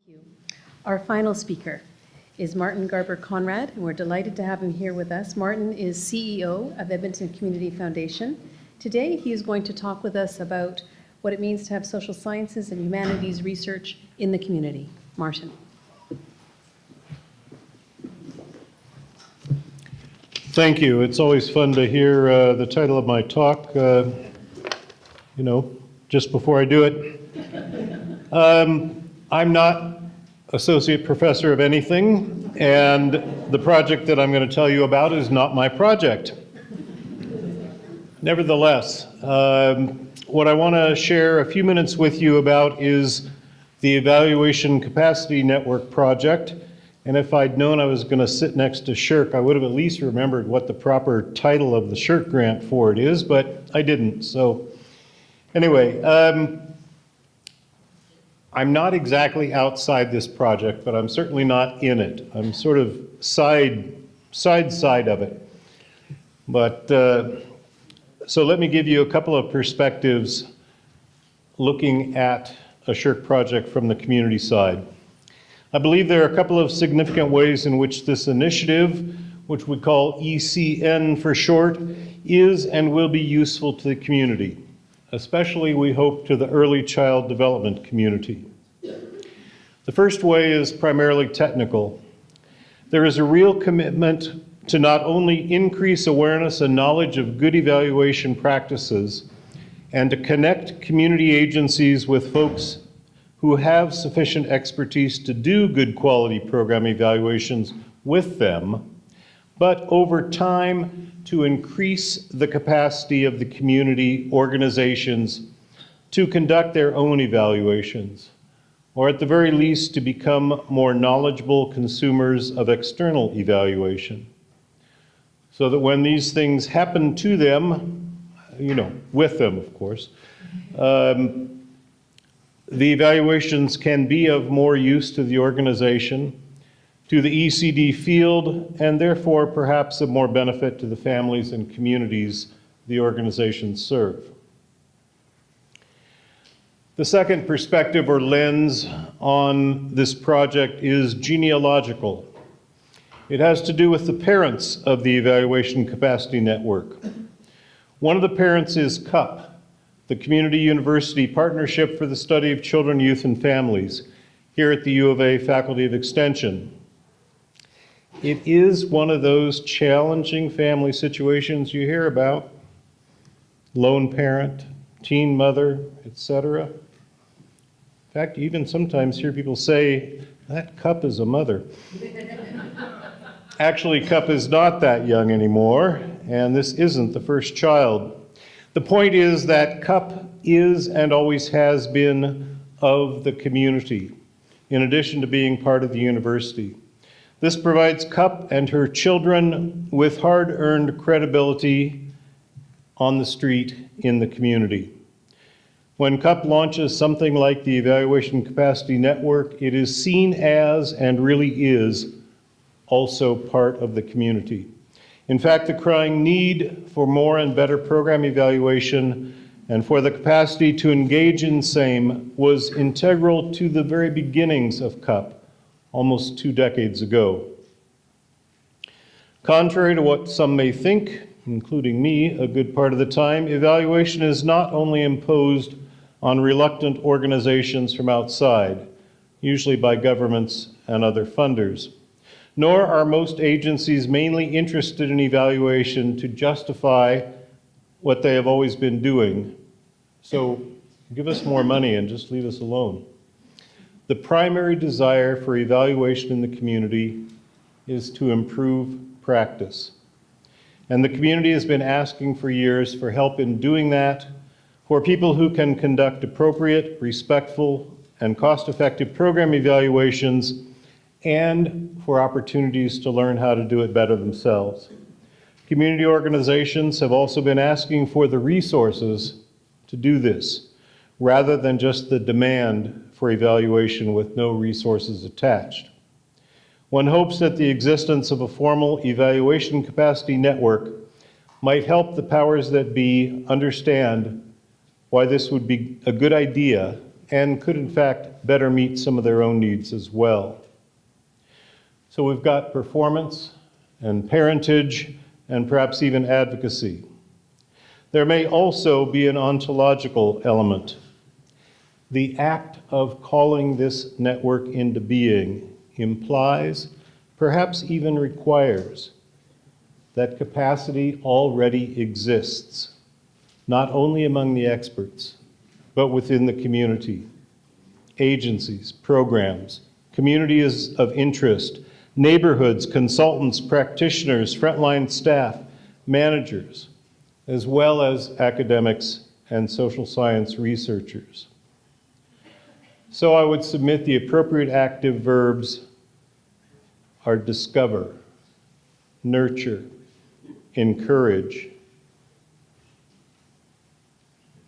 you. Our final speaker is Martin Garber Conrad, and we're delighted to have him here with us. Martin is CEO of Edmonton Community Foundation. Today, he is going to talk with us about what it means to have social sciences and humanities research in the community. Martin. Thank you. It's always fun to hear the title of my talk, just before I do it. I'm not associate professor of anything, and the project that I'm going to tell you about is not my project. Nevertheless, what I want to share a few minutes with you about is the Evaluation Capacity Network project. And if I'd known I was going to sit next to Shirk, I would have at least remembered what the proper title of the Shirk grant for it is, but I didn't. So anyway, I'm not exactly outside this project, but I'm certainly not in it. I'm sort of side of it. But so let me give you a couple of perspectives looking at a Shirk project from the community side. I believe there are a couple of significant ways in which this initiative, which we call ECN for short, is and will be useful to the community, especially, we hope, to the early child development community. The first way is primarily technical. There is a real commitment to not only increase awareness and knowledge of good evaluation practices, and to connect community agencies with folks who have sufficient expertise to do good quality program evaluations with them, but over time to increase the capacity of the community organizations to conduct their own evaluations, or at the very least to become more knowledgeable consumers of external evaluation, so that when these things happen to them, with them, of course, the evaluations can be of more use to the organization, to the ECD field, and therefore perhaps of more benefit to the families and communities the organizations serve. The second perspective or lens on this project is genealogical. It has to do with the parents of the Evaluation Capacity Network. One of the parents is CUP, the Community University Partnership for the Study of Children, Youth, and Families, here at the U of A Faculty of Extension. It is one of those challenging family situations you hear about: lone parent, teen mother, etc. In fact, you even sometimes hear people say, that CUP is a mother. Actually, CUP is not that young anymore, and this isn't the first child. The point is that CUP is and always has been of the community, in addition to being part of the university. This provides CUP and her children with hard-earned credibility on the street in the community. When CUP launches something like the Evaluation Capacity Network, it is seen as, and really is, also part of the community. In fact, the crying need for more and better program evaluation and for the capacity to engage in same was integral to the very beginnings of CUP almost 2 decades ago. Contrary to what some may think, including me a good part of the time, evaluation is not only imposed on reluctant organizations from outside, usually by governments and other funders. Nor are most agencies mainly interested in evaluation to justify what they have always been doing. So give us more money and just leave us alone. The primary desire for evaluation in the community is to improve practice. And the community has been asking for years for help in doing that, for people who can conduct appropriate, respectful, and cost-effective program evaluations, and for opportunities to learn how to do it better themselves. Community organizations have also been asking for the resources to do this, rather than just the demand for evaluation with no resources attached. One hopes that the existence of a formal evaluation capacity network might help the powers that be understand why this would be a good idea and could in fact better meet some of their own needs as well. So we've got performance and parentage and perhaps even advocacy. There may also be an ontological element. The act of calling this network into being implies, perhaps even requires, that capacity already exists, not only among the experts, but within the community, agencies, programs, communities of interest, neighborhoods, consultants, practitioners, frontline staff, managers, as well as academics and social science researchers. So I would submit the appropriate active verbs are discover, nurture, encourage,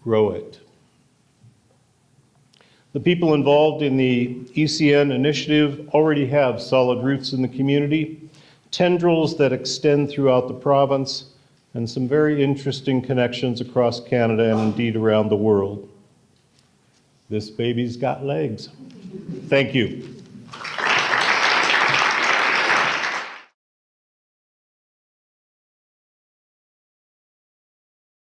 grow it. The people involved in the ECN initiative already have solid roots in the community, tendrils that extend throughout the province, and some very interesting connections across Canada and indeed around the world. This baby's got legs. Thank you.